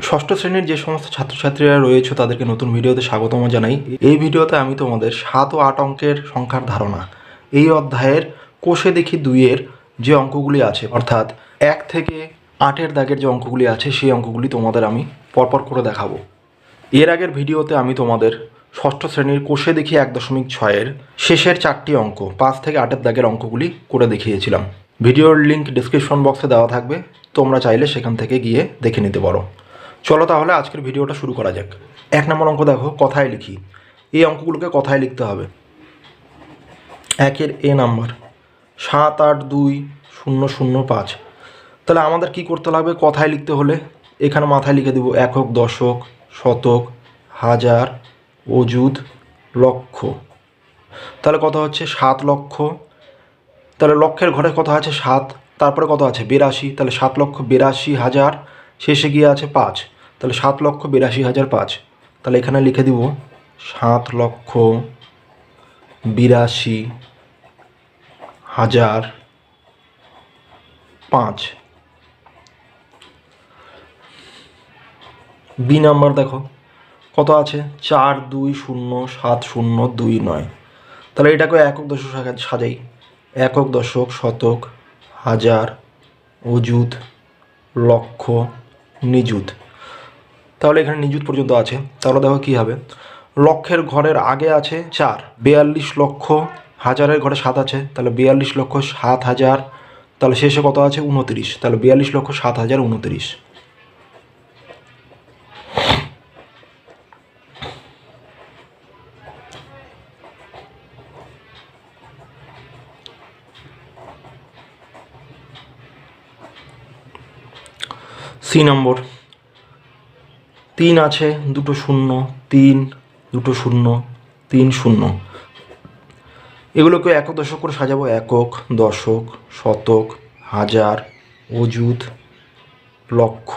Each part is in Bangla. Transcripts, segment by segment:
ষষ্ঠ শ্রেণীর যে সমস্ত ছাত্রছাত্রীরা রয়েছে তাদেরকে নতুন ভিডিওতে স্বাগতম জানাই। এই ভিডিওতে আমি তোমাদের 7 ও 8 অঙ্কের সংখ্যার ধারণা এই অধ্যায়ের কোষে দেখি 2-এর যে অঙ্কগুলি আছে, অর্থাৎ 1 থেকে 8-এর দাগের যে অঙ্কগুলি আছে সেই অঙ্কগুলি তোমাদের আমি পরপর করে দেখাবো। এর আগের ভিডিওতে আমি তোমাদের ষষ্ঠ শ্রেণীর কোষে দেখি 1.6-এর শেষের 4টি অঙ্ক 5 থেকে 8-এর দাগের অঙ্কগুলি করে দেখিয়েছিলাম। ভিডিওর লিঙ্ক ডিসক্রিপশন বক্সে দেওয়া থাকবে, তোমরা চাইলে সেখান থেকে গিয়ে দেখে নিতে পারো। চলো তাহলে আজকের ভিডিওটা শুরু করা যাক। 1 নম্বর অঙ্ক দেখো, কথায় লিখি। এই অঙ্কগুলোকে কথায় লিখতে হবে। 1-এর এ নাম্বার 782-005। তাহলে আমাদের কি করতে লাগবে? কথায় লিখতে হলে এখানে মাথায় লিখে দেব একক, দশক, শতক, হাজার, অযুত, লক্ষ। তাহলে কত হচ্ছে? 7 লক্ষ। তাহলে লক্ষের ঘরে কত আছে? 7। তারপরে কত আছে? 82। তাহলে 7,82,000, শেষে গিয়ে আছে 5। তাহলে 7,82,005। তাহলে এখানে লিখে দিব 7,82,005। বি নাম্বার দেখো কত আছে? 4,2,0,7,0,2,9। তাহলে এটাকে একক দশক সাজাই। একক, দশক, শতক, হাজার, অযুত, লক্ষ, নিযুত। তাহলে এখানে নিযুত পর্যন্ত আছে। তাহলে দেখো কী হবে? লক্ষের ঘরের আগে আছে 4, 42 লক্ষ। হাজারের ঘরে 7 আছে, তাহলে 42 লক্ষ 7,000। তাহলে শেষে কত আছে? 29। তাহলে 42 লক্ষ 7,029। সি নম্বর 3 আছে, 2 শূন্য, 3, 2 শূন্য, 3 শূন্য। এগুলোকে একক দশক করে সাজাবো। একক, দশক, শতক, হাজার, অযুত, লক্ষ,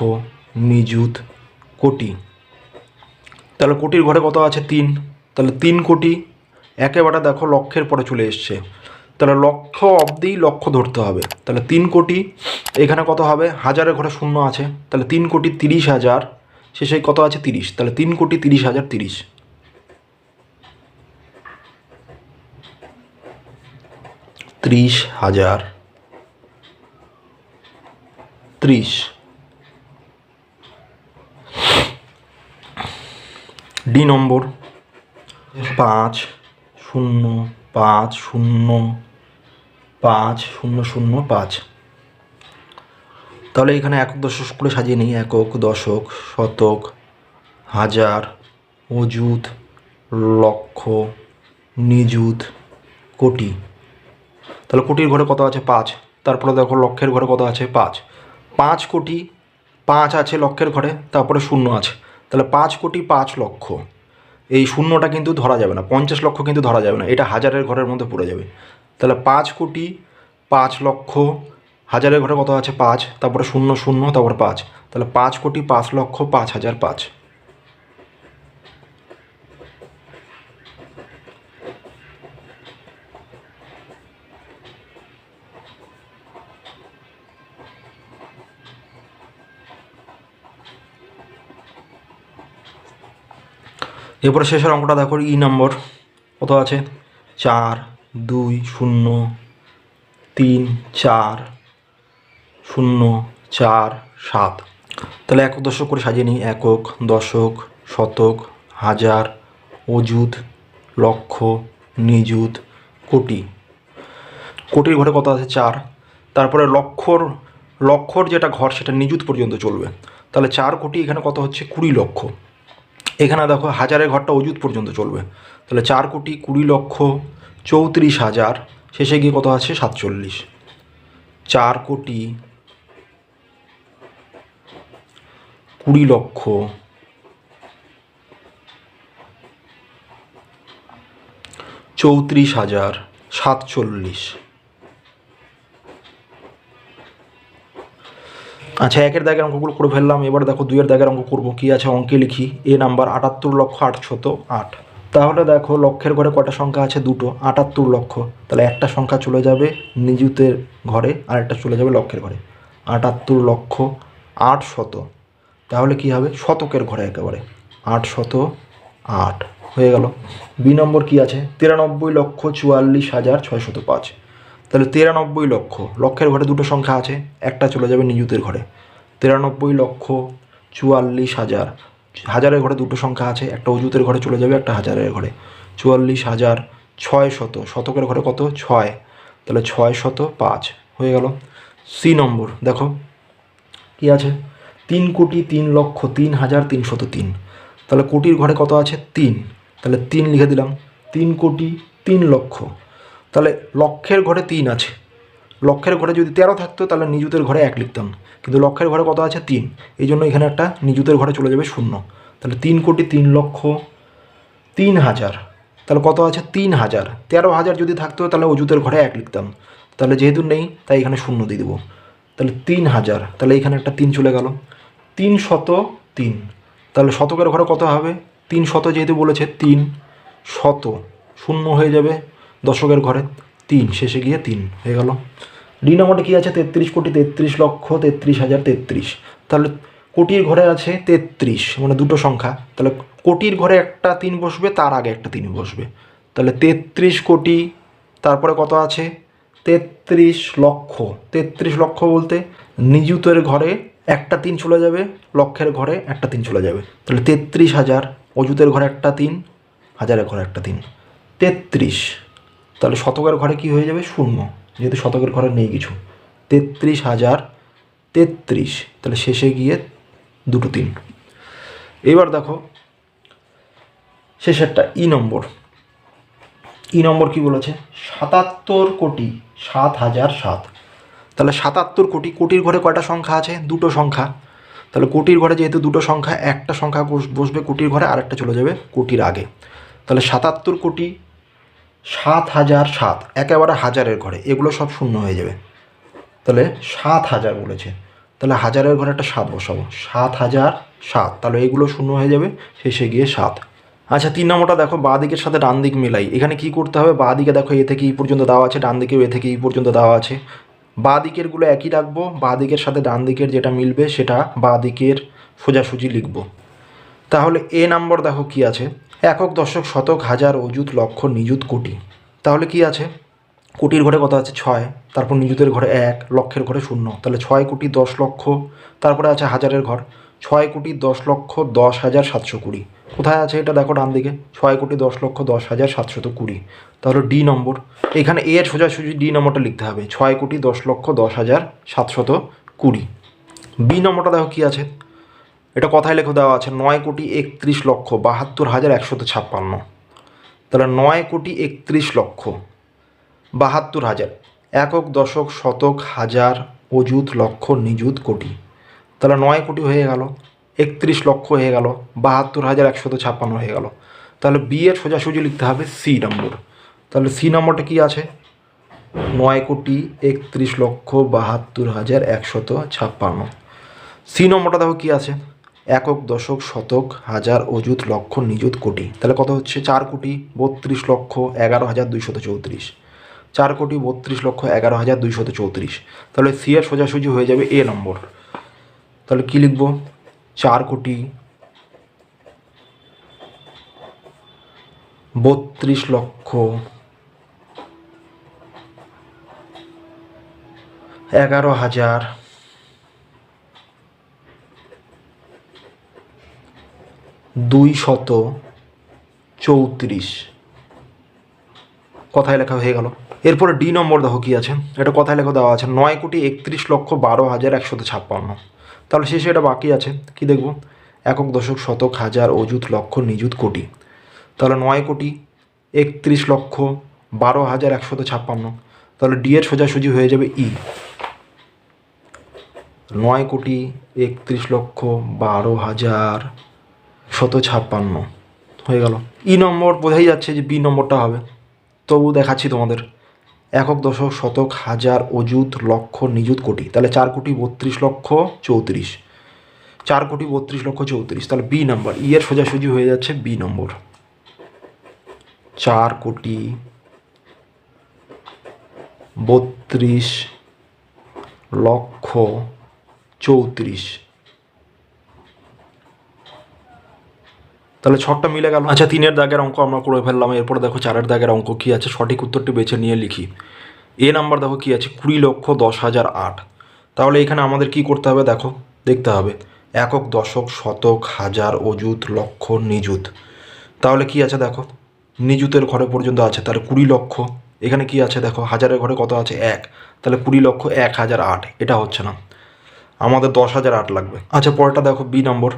নিযুত, কোটি। তাহলে কোটির ঘরে কত আছে? 3। তাহলে 3 কোটি। একেবারে দেখো লক্ষের পরে চলে এসছে, তাহলে লক্ষ অবধি লক্ষ ধরতে হবে। তাহলে 3 কোটি। এখানে কত হবে? হাজারের ঘরে 0 আছে, তাহলে 3,30,000, শেষে কত আছে? 30। তাহলে 3,30,030। 30,030। ডি নম্বর 5,0,5,0,5,0,0,5। তাহলে এখানে একক দশক করে সাজিয়ে নিই। একক, দশক, শতক, হাজার, অযুত, লক্ষ, নিযুত, কোটি। তাহলে কোটির ঘরে কত আছে? 5। তারপরে দেখো লক্ষের ঘরে কত আছে? 5। 5 কোটি। 5 আছে লক্ষের ঘরে, তারপরে 0 আছে। তাহলে 5 কোটি 5 লক্ষ। এই শূন্যটা কিন্তু ধরা যাবে না, 50 লক্ষ কিন্তু ধরা যাবে না, এটা হাজারের ঘরের মধ্যে পড়ে যাবে। তাহলে 5 কোটি 5 লক্ষ। হাজারের ঘরে কত আছে? 5, তারপরে 0 0, তারপরে 5। তাহলে 5 কোটি 5 লক্ষ 5,005। এরপরে শেষের অঙ্কটা দেখো। ই নম্বর কত আছে? 4,2,0,3,4,0,4,7। তাহলে একক দশক করে সাজিয়ে নিই। একক, দশক, শতক, হাজার, অযুত, লক্ষ, নিযুত, কোটি। কোটির ঘরে কত আছে? 4। তারপরে লক্ষর যেটা ঘর সেটা নিযুত পর্যন্ত চলবে। তাহলে 4 কোটি। এখানে কত হচ্ছে? 20 লক্ষ। এখানে দেখো হাজারের ঘরটা অযুত পর্যন্ত চলবে। তাহলে 4 কোটি 20 লক্ষ 34,000, শেষে গিয়ে কত আছে? 47। 4 কোটি 20 লক্ষ 34,047। আচ্ছা, 1-এর দাগের অঙ্কগুলো করে ফেললাম। এবার দেখো 2-এর দাগের অঙ্ক করবো। কী আছে? অঙ্কে লিখি। এ নাম্বার 78,808,008। তাহলে দেখো লক্ষের ঘরে কটা সংখ্যা আছে? 2টো। 78 লক্ষ। তাহলে একটা সংখ্যা চলে যাবে নিযুতের ঘরে, আর একটা চলে যাবে লক্ষের ঘরে। 78 লক্ষ 800। তাহলে কি হবে, শতকের ঘরে একেবারে 808 হয়ে গেল। বি নম্বর কি আছে, 93,44,605। তাহলে 93 লক্ষ, লক্ষের ঘরে দুটো সংখ্যা আছে, একটা চলে যাবে নিযুতের ঘরে। 93,44,000, হাজারের ঘরে দুটো সংখ্যা আছে, একটা অযুতের ঘরে চলে যাবে, একটা হাজারের ঘরে। 44,600, শতকের ঘরে কত, 6, তাহলে 605 হয়ে গেল। সি নম্বর দেখো কি আছে, 3,03,03,303। তাহলে কোটির ঘরে কত আছে, 3, তাহলে 3 লিখে দিলাম। 3,03,00,000, তাহলে লক্ষের ঘরে 3 আছে, লক্ষের ঘরে যদি 13 থাকতো তাহলে নিযুতের ঘরে 1 লিখতাম, কিন্তু লক্ষের ঘরে কত আছে, 3, এই জন্য এখানে একটা নিযুতের ঘরে চলে যাবে 0। তাহলে 3,03,03,000, তাহলে কত আছে, 3,000। 13,000 যদি থাকতো তাহলে অযুতের ঘরে 1 লিখতাম, তাহলে যেহেতু নেই তাই এখানে 0 দিয়ে দেবো। তাহলে 3,000, তাহলে এখানে একটা 3 চলে গেল। 303, তাহলে শতকের ঘরে কত হবে, 300, যেহেতু বলেছে 300, 0 হয়ে যাবে দশকের ঘরে, 3 শেষে গিয়ে 3 হয়ে গেল। ডি নম্বরটা কী আছে, 33,33,33,033। তাহলে কোটির ঘরে আছে 33, মানে দুটো সংখ্যা, তাহলে কোটির ঘরে একটা 3 বসবে, তার আগে একটা 3 বসবে। তাহলে 33 কোটি, তারপরে কত আছে, 33 লক্ষ। 33 লক্ষ বলতে নিযুতের ঘরে একটা 3 চলে যাবে, লক্ষের ঘরে একটা 3 চলে যাবে, তাহলে 33,000, অযুতের ঘরে একটা 3, হাজারের ঘরে একটা 3, 33। তাহলে শতকের ঘরে কি হয়ে যাবে, 0, যেহেতু শতকের ঘরে নেই কিছু। 33,033, তাহলে শেষে গিয়ে দুটো 3। এবার দেখো শেষেরটা, ই নম্বর। ই নম্বর কি বলেছে, 77,07,007। তাহলে 77 কোটি, কোটির ঘরে কয়টা সংখ্যা আছে, দুটো সংখ্যা, তাহলে কোটির ঘরে যেহেতু দুটো সংখ্যা, একটা সংখ্যা বসবে কোটির ঘরে, আরেকটা চলে যাবে কোটির আগে। তাহলে 77,07,007, একেবারে হাজারের ঘরে, এগুলো সব 0 হয়ে যাবে। তাহলে 7,000 বলেছে, তাহলে হাজারের ঘরে একটা 7 বসাবো, 7,007, তাহলে এগুলো 0 হয়ে যাবে, শেষে গিয়ে 7। আচ্ছা 3 নম্বরটা দেখো, বাঁ দিকের সাথে ডান দিক মেলাই। এখানে কি করতে হবে, বাঁ দিকে দেখো এ থেকে ই পর্যন্ত দেওয়া আছে, ডান দিকেও এ থেকে ই পর্যন্ত দেওয়া আছে। বাঁ দিকেরগুলো একই রাখবো, বাঁ দিকের সাথে ডান দিকের যেটা মিলবে সেটা বাঁ দিকের সোজাসুজি লিখব। তাহলে এ নম্বর দেখো কি আছে, একক, দশক, শতক, হাজার, অযুত, লক্ষ, নিযুত, কোটি। তাহলে কি আছে, কোটির ঘরে কত আছে, 6, তারপর নিযুতের ঘরে 1, লক্ষের ঘরে 0, তাহলে 6,10,00,000। তারপরে আছে হাজারের ঘর, 6,10,10,10,720। কোথায় আছে এটা দেখো, ডান দিকে, 6,10,10,10,720। তাহলে ডি নম্বর, এখানে এর সোজাসুজি ডি নম্বরটা লিখতে হবে, 6,10,10,10,720। বি নম্বরটা দেখো কী আছে, এটা কথায় লেখা দেওয়া আছে, 9,31,72,156। তাহলে 9,31,72,000, একক, দশক, শতক, হাজার, অযুত, লক্ষ, নিযুত, কোটি। তাহলে 9 কোটি হয়ে গেল, 31 লক্ষ হয়ে গেল, 72,156 হয়ে গেল। তাহলে বি এর সোজাসুজি লিখতে হবে সি নম্বর। তাহলে সি নম্বরটা কি আছে, 9,31,72,156। সি নম্বরটা দেখো কী আছে, একক, দশক, শতক, হাজার, অযুত, লক্ষ, নিযুত, কোটি। তাহলে কত হচ্ছে, 4,32,11,234। 4,32,11,234। তাহলে সি এর সোজাসুজি হয়ে যাবে এ নম্বর। তাহলে কী লিখব, 4,32,11,234 কথায় লেখা হয়ে গেল। এরপরে ডি নম্বর দেখো কী আছে, এটা কথায় লেখা দেওয়া আছে, 9,31,12,156। তাহলে শেষে এটা বাকি আছে, কি দেখব, একক, দশক, শতক, হাজার, অযুত, লক্ষ, নিযুত, কোটি। তাহলে 9,31,12,156। তাহলে ডি এর সোজাসুজি হয়ে যাবে ই, 9,31,12,156 হয়ে গেল। ই নম্বর বোঝাই যাচ্ছে যে বি নম্বরটা হবে, তবু দেখাচ্ছি তোমাদের। একক, দশক, শতক, হাজার, অযুত, লক্ষ, নিযুত, কোটি। তাহলে 4,32,34,34, 4,32,34,34। তাহলে বি নম্বর, ই এর সোজাসুজি হয়ে যাচ্ছে বি নম্বর, 4,32,34,34। তাহলে ছকটা মিলে গেল। আচ্ছা, 3-এর দাগের অঙ্ক আমরা করে ফেললাম। এরপরে দেখো 4-এর দাগের অঙ্ক কী আছে, সঠিক উত্তরটি বেছে নিয়ে লিখি। এ নাম্বার দেখো কী আছে, 20,10,008। তাহলে এখানে আমাদের কি করতে হবে দেখো, দেখতে হবে একক, দশক, শতক, হাজার, অযুত, লক্ষ, নিযুত। তাহলে কি আছে দেখো, নিযুতের ঘরে পর্যন্ত আছে, তাহলে 20,00,000। এখানে কি আছে দেখো, হাজারের ঘরে কত আছে 1, তাহলে 20,00,000 1,008, এটা হচ্ছে না, আমাদের 10,008 লাগবে। আচ্ছা, পরেরটা দেখো বি নম্বর,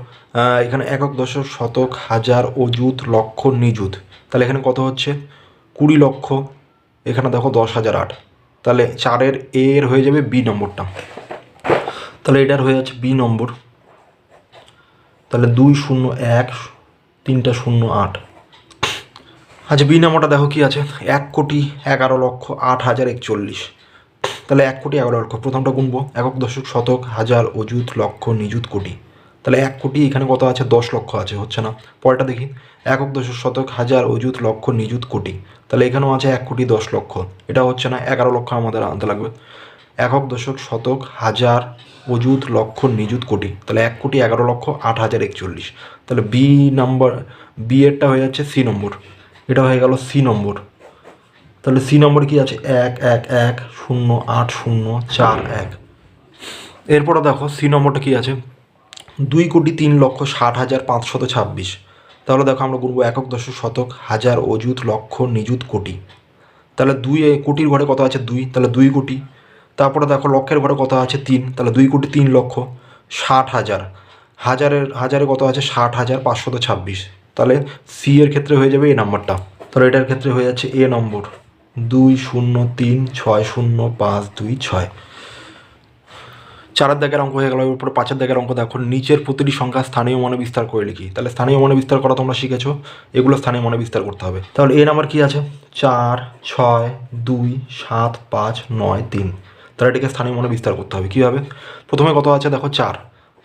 এখানে একক, দশক, শতক, হাজার, অযুত, লক্ষ, নিযুত। তাহলে এখানে কত হচ্ছে 20,00,000, এখানে দেখো 10,008। তাহলে 4-এর এর হয়ে যাবে বি নম্বরটা। তাহলে এটার হয়ে যাচ্ছে বি নম্বর। তাহলে 201 308। আচ্ছা, বি নম্বরটা দেখো কি আছে, 1,11,08,041। তাহলে 1,11,00,000, প্রথমটা গুনবো, একক, দশক, শতক, হাজার, অযুত, লক্ষ, নিযুত, কোটি। তাহলে 1 কোটি এখানে কত আছে, 10 লক্ষ আছে, হচ্ছে না। পরেরটা দেখি, একক, দশক, শতক, হাজার, অযুত, লক্ষ, নিযুত, কোটি। তাহলে এখানেও আছে 1,10,00,000, এটা হচ্ছে না, 11 লক্ষ আমাদের আনতে লাগবে। একক, দশক, শতক, হাজার, অযুত, লক্ষ, নিযুত, কোটি। তাহলে 1,11,08,041। তাহলে বি নাম্বার, বি এরটা হয়ে যাচ্ছে সি নম্বর, এটা হয়ে গেল সি নম্বর। তাহলে সি নম্বর কি আছে, 1,11,08,041। এরপরে দেখো সি নম্বরটা কি আছে, 2,03,60,526। তাহলে দেখো আমরা গুনবো একক, দশক, শতক, হাজার, অযুত, লক্ষ, নিযুত, কোটি। তাহলে 2 কোটির ঘরে কত আছে 2, তাহলে 2 কোটি। তারপরে দেখো লক্ষের ঘরে কত আছে 3, তাহলে 2,03,00,000। 60,000, হাজারে কত আছে 60,526। তাহলে সি এর ক্ষেত্রে হয়ে যাবে এই নাম্বারটা। তাহলে এটার ক্ষেত্রে হয়ে যাচ্ছে এ নম্বর, 2,03,60,526। 4-এর দাগের অঙ্ক হয়ে গেল। এরপরে 5-এর দাগের অঙ্ক দেখো, নিচের প্রতিটি সংখ্যা স্থানীয় মানে বিস্তার করে লিখি। তাহলে স্থানীয় মানে বিস্তার করা তোমরা শিখেছো, এগুলো স্থানীয় মানে বিস্তার করতে হবে। তাহলে এ নাম্বার কি আছে, 4, 6, 2, 7, 5, 9, 3। তাহলে এটাকে স্থানীয় মানে বিস্তার করতে হবে কীভাবে, প্রথমে কত আছে দেখো 4,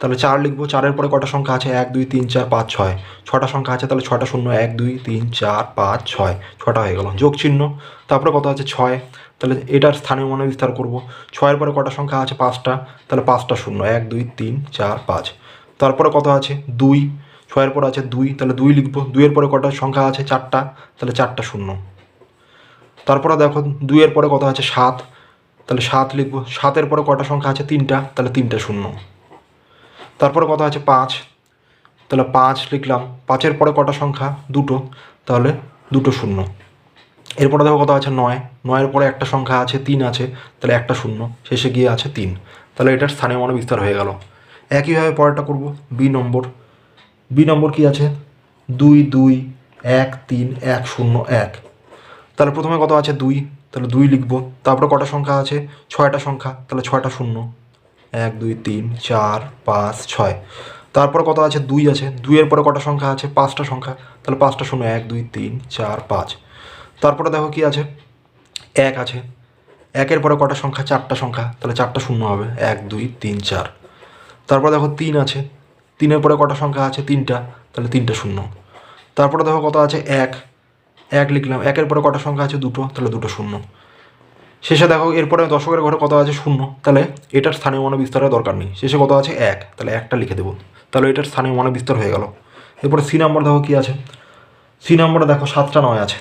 তাহলে 4 লিখবো। 4-এর পরে কটা সংখ্যা আছে, 1, 2, 3, 4, 5, 6, 6টা সংখ্যা আছে, তাহলে 6টা শূন্য, 1, 2, 3, 4, 5, 6, 6টা হয়ে গেল, যোগ চিহ্ন। তারপরে কত আছে 6, তাহলে এটার স্থানীয় মানে বিস্তার করব। 6-এর পরে কটা সংখ্যা আছে 5টা, তাহলে 5টা শূন্য, 1, 2, 3, 4, 5। তারপরে কত আছে 2, 6-এর পরে আছে 2, তাহলে 2 লিখবো। 2-এর পরে কটা সংখ্যা আছে 4টা, তাহলে 4টা শূন্য। তারপরে দেখো 2-এর পরে কত আছে 7, তাহলে 7 লিখবো। 7-এর পরে কটা সংখ্যা আছে 3টা, তাহলে 3টা শূন্য। তারপরে কত আছে 5, তাহলে 5 লিখলাম। 5-এর পরে কটা সংখ্যা 2টো, তাহলে 2টো শূন্য। এরপরে দেখো কত আছে 9, 9-এর পরে একটা সংখ্যা আছে 3 আছে, তাহলে একটা শূন্য, শেষে গিয়ে আছে 3। তাহলে এটার স্থানীয় মানে বিস্তার হয়ে গেল। একইভাবে পরেরটা করব, বি নম্বর। বি নম্বর কি আছে, 2, 2, 1, 3, 1, 0, 1। তাহলে প্রথমে কত আছে 2, তাহলে 2 লিখবো। তারপরে কটা সংখ্যা আছে 6টা সংখ্যা, তাহলে 6টা শূন্য, 1, 2, 3, 4, 5, 6। তারপরে কত আছে 2 আছে, 2-এর পরে কটা সংখ্যা আছে 5টা সংখ্যা, তাহলে 5টা শূন্য, 1, 2, 3, 4, 5। তারপরে দেখো কি আছে 1 আছে, 1-এর পরে কটা সংখ্যা 4টা সংখ্যা, তাহলে 4টা শূন্য হবে, 1, 2, 3, 4। তারপরে দেখো 3 আছে, 3-এর পরে কটা সংখ্যা আছে 3টা, তাহলে 3টা শূন্য। তারপরে দেখো কত আছে 1, 1 লিখলাম। 1-এর পরে কটা সংখ্যা আছে 2টো, তাহলে 2টো শূন্য। শেষে দেখো এরপরে দশকের ঘরে কত আছে 0, তাহলে এটার স্থানীয় মানে বিস্তারের দরকার নেই। শেষে কত আছে 1, তাহলে 1টা লিখে দেবো, তাহলে এটার স্থানীয় মানে বিস্তার হয়ে গেল। এরপরে সি নাম্বার দেখো কী আছে, সি নাম্বারে দেখো 7টা 9 আছে,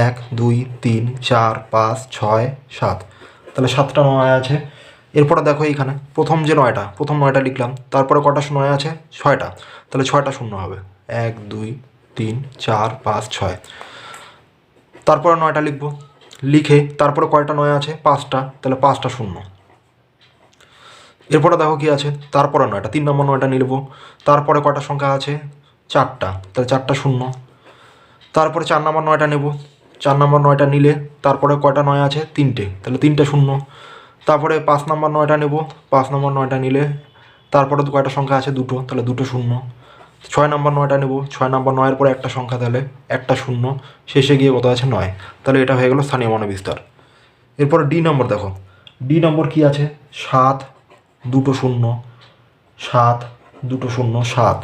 1, 2, 3, 4, 5, 6, 7। তাহলে 7টা 9 আছে। এরপরে দেখো এইখানে প্রথম যে 9টা, প্রথম 9টা লিখলাম। তারপরে কটা 9 আছে 6টা, তাহলে 6টা শূন্য হবে, 1, 2, 3, 4, 5, 6। তারপরে 9টা লিখবো, লিখে তারপরে কয়টা 9 আছে 5টা, তাহলে 5টা শূন্য। এরপরে দেখো কি আছে, তারপরে 9টা, 3 নম্বর 9টা নিলবো। তারপরে কয়টা সংখ্যা আছে 4টা, তাহলে 4টা শূন্য। তারপরে 4 নম্বর 9টা নেব, 4 নম্বর 9টা নিলে তারপরে কয়টা 9 আছে 3টে, তাহলে 3টে শূন্য। তারপরে 5 নম্বর 9টা নেব, 5 নম্বর 9টা নিলে তারপরে কয়টা সংখ্যা আছে 2টো, তাহলে 2টো শূন্য। 6 নম্বর 9টা নেব, 6 নম্বর 9-এর পরে একটা সংখ্যা, তাহলে একটা শূন্য, শেষে গিয়ে কত আছে 9। তাহলে এটা হয়ে গেল স্থানীয় মানে বিস্তার। এরপরে ডি নম্বর দেখো, ডি নম্বর কি আছে 7, 2টো শূন্য, 7, 2টো শূন্য, 7।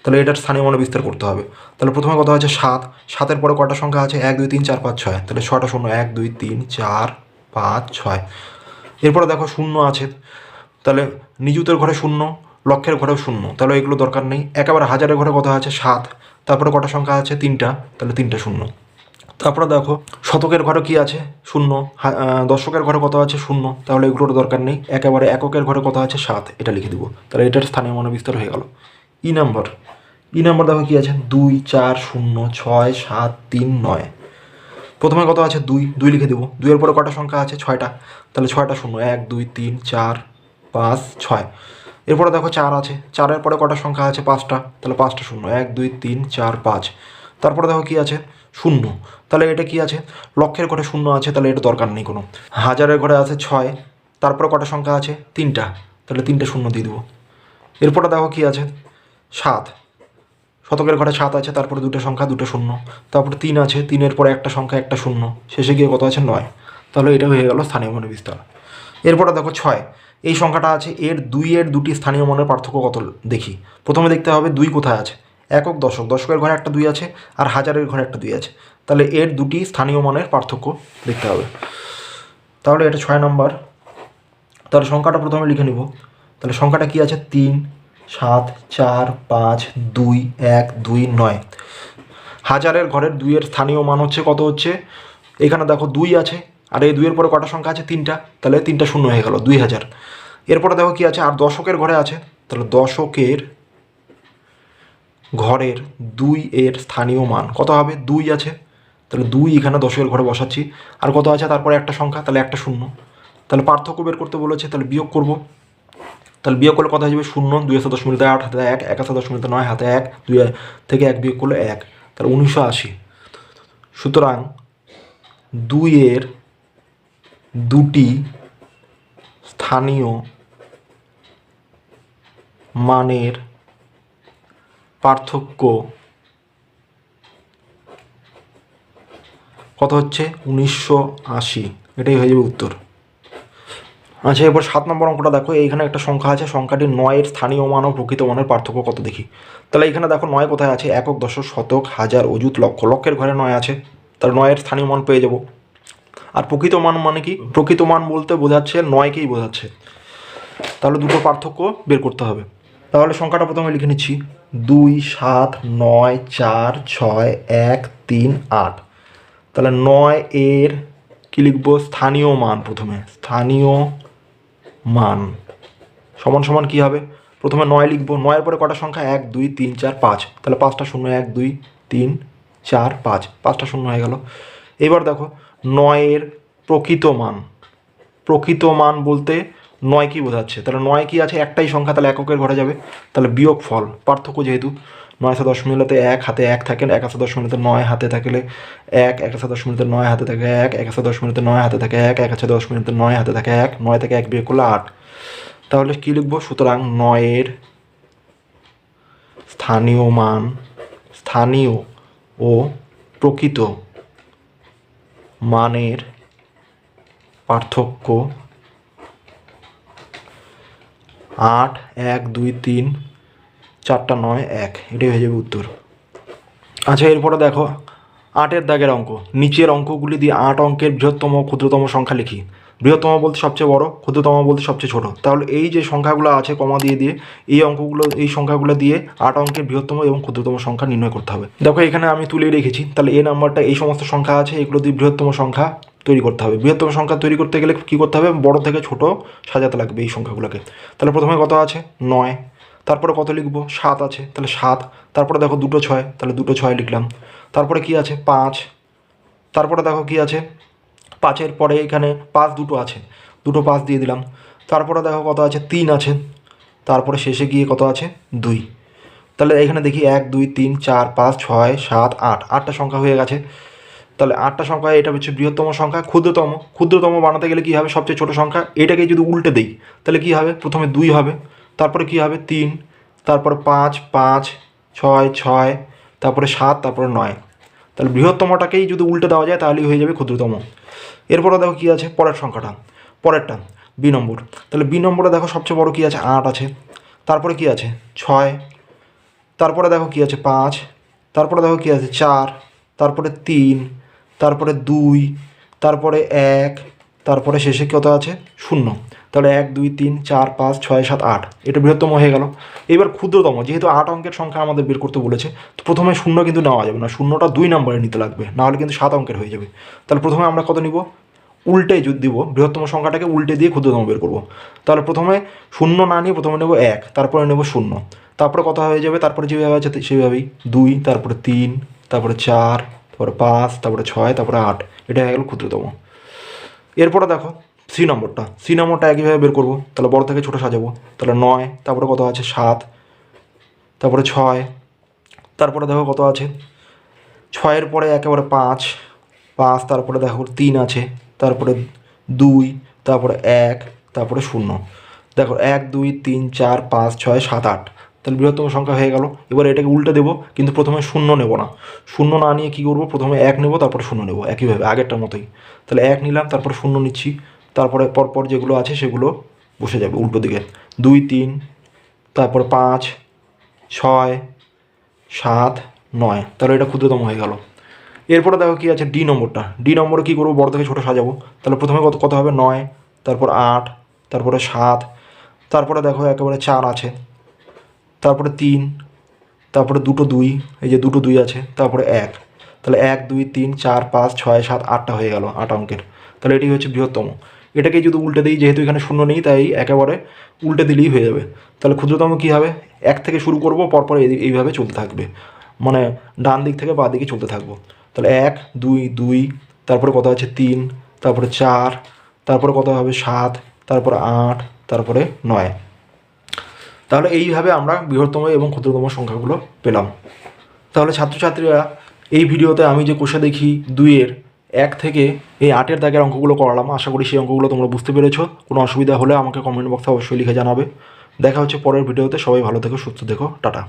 তাহলে এটার স্থানীয় মানে বিস্তার করতে হবে। তাহলে প্রথমে কত আছে 7, 7-এর পরে কটা সংখ্যা আছে 1, 2, 3, 4, 5, 6, তাহলে 6টা শূন্য, 1, 2, 3, 4, 5, 6। এরপরে দেখো শূন্য আছে, তাহলে নিযুতের ঘরে শূন্য, লক্ষের ঘরেও শূন্য, তাহলে এগুলো দরকার নেই। একেবারে হাজারের ঘরে কত আছে 7, তারপরে কটা সংখ্যা আছে 3টা, তাহলে 3টা শূন্য। তারপরে দেখো শতকের ঘরে কি আছে 0, দশকের ঘরে কত আছে 0, তাহলে এগুলোর দরকার নেই। একেবারে এককের ঘরে কত আছে 7, এটা লিখে দিব, তাহলে এটার স্থানীয় মনোবিস্তার হয়ে গেল। ই নাম্বার দেখো কি আছে 2, 4, 0, 6, 7, 3, 9। প্রথমে কত আছে 2 লিখে দেবো। 2 এর পরে কটা সংখ্যা আছে 6টা, তাহলে 6টা শূন্য, 1, 2, 3, 4, 5, 6। এরপরে দেখো 4 আছে, 4-এর পরে কটা সংখ্যা আছে 5টা, তাহলে 5টা শূন্য, 1, 2, 3, 4, 5। তারপরে দেখো কি আছে 0, তাহলে এটা কি আছে লক্ষের ঘরে 0 আছে, তাহলে এটা দরকার নেই কোনো। হাজারের ঘরে আছে 6, তারপরে কটা সংখ্যা আছে 3টা, তাহলে 3টে শূন্য দিয়ে দেবো। এরপরে দেখো কি আছে 7, শতকের ঘরে 7 আছে, তারপরে 2টা সংখ্যা 2টা শূন্য, তারপরে 3 আছে, 3-এর পরে একটা সংখ্যা একটা শূন্য, শেষে গিয়ে কত আছে 9, তাহলে এটা হয়ে গেল স্থানীয় মনের বিস্তার। এরপরে দেখো 6, এই সংখ্যাটা আছে, এর 2-এর দুটি স্থানীয় মনের পার্থক্য কত দেখি। প্রথমে দেখতে হবে 2 কোথায় আছে, একক দশক, দশকের ঘরে একটা 2 আছে আর হাজারের ঘরে একটা 2 আছে, তাহলে এর দুটি স্থানীয় মনের পার্থক্য দেখতে হবে। তাহলে এটা 6 নম্বর। তাহলে সংখ্যাটা প্রথমে লিখে নিব, তাহলে সংখ্যাটা কি আছে 3, 7, 4, 5, 2, 1, 2, 9। হাজারের ঘরের 2-এর স্থানীয় মান হচ্ছে কত হচ্ছে, এখানে দেখো 2 আছে, আর এই 2-এর পরে কটা সংখ্যা আছে 3টা, তাহলে 3টা শূন্য হয়ে গেল 2000। এরপরে দেখো কি আছে, আর দশকের ঘরে আছে, তাহলে দশকের ঘরের 2-এর স্থানীয় মান কত হবে 2 আছে, তাহলে 2 এখানে দশকের ঘরে বসাচ্ছি, আর কত আছে তারপরে একটা সংখ্যা, তাহলে একটা শূন্য, তাহলে পার্থক্য বের করতে বলেছে, তাহলে বিয়োগ করব। তাহলে বিয়োগ করলে কত হয়ে যাবে 0, 2 আছে 10 মিনিটে 8 হাতে 1, 1 আছে 10 মিনিটে 9 হাতে 1, 2 থেকে 1 বিয়োগ করলে 1, তাহলে 1980। সুতরাং 2-এর দুটি স্থানীয় মানের পার্থক্য কত হচ্ছে 1980, এটাই হয়ে যাবে উত্তর। আচ্ছা, এরপর 7 নম্বর অঙ্কটা দেখো, এইখানে একটা সংখ্যা আছে, সংখ্যাটি 9-এর স্থানীয় মান ও প্রকৃত মানের পার্থক্য কত দেখি। তাহলে এখানে দেখো 9 কোথায় আছে, একক, দশক, শতক, হাজার, অযুত, লক্ষ, লক্ষের ঘরে 9 আছে, তাহলে 9-এর স্থানীয় মান পেয়ে যাব। আর প্রকৃত মান মানে কি, প্রকৃত মান বলতে বোঝাচ্ছে 9কেই বোঝাচ্ছে, তাহলে দুটো পার্থক্য বের করতে হবে। তাহলে সংখ্যাটা প্রথমে লিখে নিচ্ছি 2, 7, 9, 4, 6, 1, 3, 8। তাহলে 9-এর কী লিখবো স্থানীয় মান, প্রথমে স্থানীয় মান সমান সমান কী হবে, প্রথমে 9 লিখবো, 9-এর পরে কটা সংখ্যা 1, 2, 3, 4, 5, তাহলে 5টা শূন্য, 1, 2, 3, 4, 5, 5টা শূন্য হয়ে গেল। এবার দেখো 9-এর প্রকৃত মান, প্রকৃত মান বলতে 9 কি বোঝাচ্ছে, তাহলে 9 কি আছে একটাই সংখ্যা, তাহলে এককের ঘরে যাবে, তাহলে বিয়োগ ফল পার্থক্য, যেহেতু 9 আছে 10 মিনিটে 1 হাতে 1 থাকে, 1 আছে 10 মিনিটে 9 হাতে থাকলে 1, 1 আছে 10 মিনিটে 9 হাতে থাকে 1, 1 আছে 10 মিনিটে 9 হাতে থাকে 1, 1 আছে 10 মিনিটে 9 হাতে থাকে 1, 9 থেকে 1 বিয়োগ করলে 8, তাহলে কী লিখবো, সুতরাং 9-এর স্থানীয় মান, স্থানীয় ও প্রকৃত মানের পার্থক্য 8, 1, 2, 3, 4টা 9, 1, এটাই হয়ে যাবে উত্তর। আচ্ছা, এরপরে দেখো 8-এর দাগের অঙ্ক, নিচের অঙ্কগুলি দিয়ে 8 অঙ্কের বৃহত্তম ও ক্ষুদ্রতম সংখ্যা লিখি। বৃহত্তম বলতে সবচেয়ে বড়, ক্ষুদ্রতম বলতে সবচেয়ে ছোট। তাহলে এই যে সংখ্যাগুলো আছে কমা দিয়ে এই অঙ্কগুলো, এই সংখ্যাগুলো দিয়ে 8 অঙ্কের বৃহত্তম এবং ক্ষুদ্রতম সংখ্যা নির্ণয় করতে হবে। দেখো এখানে আমি তুলে রেখেছি, তাহলে এই নাম্বারটা, এই সমস্ত সংখ্যা আছে, এগুলো দিয়ে বৃহত্তম সংখ্যা তৈরি করতে হবে। বৃহত্তম সংখ্যা তৈরি করতে গেলে কী করতে হবে, বড় থেকে ছোট সাজাতে লাগবে এই সংখ্যাগুলোকে। তাহলে প্রথমে কত আছে 9, তারপরে কত লিখবো 7 আছে, তাহলে 7, তারপরে দেখো 2টো 6, তাহলে 2টো 6 লিখলাম, তারপরে কি আছে 5, তারপরে দেখো কি আছে 5-এর পরে এখানে 5 দুটো আছে, 2টো 5 দিয়ে দিলাম, তারপরে দেখো কত আছে 3 আছে, তারপরে শেষে গিয়ে কত আছে 2। তাহলে এখানে দেখি 1, 2, 3, 4, 5, 6, 7, 8, 8টা সংখ্যা হয়ে গেছে। তাহলে 8টা সংখ্যা, এটা হচ্ছে বৃহত্তম সংখ্যা। ক্ষুদ্রতম বানাতে গেলে কী হবে, সবচেয়ে ছোটো সংখ্যা, এটাকে যদি উল্টে দিই তাহলে কী হবে, প্রথমে 2 হবে, তারপরে কী হবে 3, তারপরে 5, 5, 6, 6, তারপরে 7, তারপরে 9। তাহলে বৃহত্তমটাকেই যদি উল্টে দেওয়া যায় তাহলেই হয়ে যাবে ক্ষুদ্রতম। এরপরে দেখো কী আছে পরের সংখ্যাটা, পরেরটা বি নম্বর। তাহলে বি নম্বরে দেখো সবচেয়ে বড় কী আছে 8 আছে, তারপরে কী আছে 6, তারপরে দেখো কী আছে 5, তারপরে দেখো কী আছে 4, তারপরে 3, তারপরে 2, তারপরে 1, তারপরে শেষে কত আছে 0। তাহলে 1 2 3 4 5 6 7 8, এটা বৃহত্তম হয়ে গেল। এবার ক্ষুদ্রতম, যেহেতু 8 অঙ্কের সংখ্যা আমাদের বের করতে বলেছে, তো প্রথমে শূন্য কিন্তু নেওয়া যাবে না, শূন্যটা 2 নম্বরে নিতে লাগবে, নাহলে কিন্তু 7 অঙ্কের হয়ে যাবে। তাহলে প্রথমে আমরা কত নিব, উল্টে যদি দিব, বৃহত্তম সংখ্যাটাকে উল্টে দিয়ে ক্ষুদ্রতম বের করব। তাহলে প্রথমে শূন্য না নিয়ে প্রথমে নেব 1, তারপরে নেব 0, তারপরে কত হয়ে যাবে, তারপরে যেভাবে আছে সেভাবেই 2, তারপরে 3, তারপরে 4, তারপরে 5, তারপরে 6, তারপরে 8, এটা হয়ে গেল ক্ষুদ্রতম। এরপরে দেখো সি নম্বরটা একইভাবে বের করবো, তাহলে বড় থেকে ছোট সাজাবো। তাহলে 9, তারপরে কত আছে 7, তারপরে 6, তারপরে দেখো কত আছে 6-এর পরে একেবারে 5, তারপরে দেখো 3 আছে, তারপরে 2, তারপরে 1, তারপরে 0। দেখো 1 2 3 4 5 6 7 8, তাহলে বৃহত্তম সংখ্যা হয়ে গেল। এবার এটাকে উল্টে দেবো, কিন্তু প্রথমে 0 নেব না, 0 না নিয়ে কী করবো, প্রথমে 1 নেব, তারপরে 0 নেব, একইভাবে আগেরটার মতোই। তাহলে 1 নিলাম, তারপর 0 নিচ্ছি, তারপরে পরপর যেগুলো আছে সেগুলো বসে যাবে উল্টো দিকে, 2 3, তারপর 5 6 7 9, তাহলে এটা ক্ষুদ্রতম হয়ে গেল। এরপরে দেখো কী আছে ডি নম্বরে কী করবো, বড় থেকে ছোটো সাজাবো। তাহলে প্রথমে কত হবে 9, তারপর 8, তারপরে 7, তারপরে দেখো একেবারে 4 আছে, তারপরে 3, তারপরে দুটো 2, এই যে দুটো 2 আছে, তারপরে 1, তাহলে 1 2 3 4 5 6 7 8টা হয়ে গেল 8 অঙ্কের। তাহলে এটি হচ্ছে বৃহত্তম। এটাকে যদি উল্টে দিই, যেহেতু এখানে শূন্য নেই তাই একেবারে উল্টে দিলেই হয়ে যাবে। তাহলে ক্ষুদ্রতম কী হবে, 1 থেকে শুরু করব, পরপর এইভাবে চলতে থাকবে, মানে ডান দিক থেকে বাঁ দিকে চলতে থাকবো। তাহলে 1 2 2, তারপরে কত আছে 3, তারপরে 4, তারপরে কত হবে 7, তারপরে 8, তারপরে 9। তাহলে এইভাবে আমরা বৃহত্তম এবং ক্ষুদ্রতম সংখ্যাগুলো পেলাম। তাহলে ছাত্রছাত্রীরা, এই ভিডিওতে আমি যে কোষে দেখি 2-এর 1 থেকে এই 8-এর দাগের অঙ্কগুলো করালাম, আশা করি সেই অঙ্কগুলো তোমরা বুঝতে পেরেছো। কোনো অসুবিধা হলে আমাকে কমেন্ট বক্সে অবশ্যই লিখে জানাবে। দেখা হচ্ছে পরের ভিডিওতে। সবাই ভালো থেকো, সুস্থ থেকো, টাটা।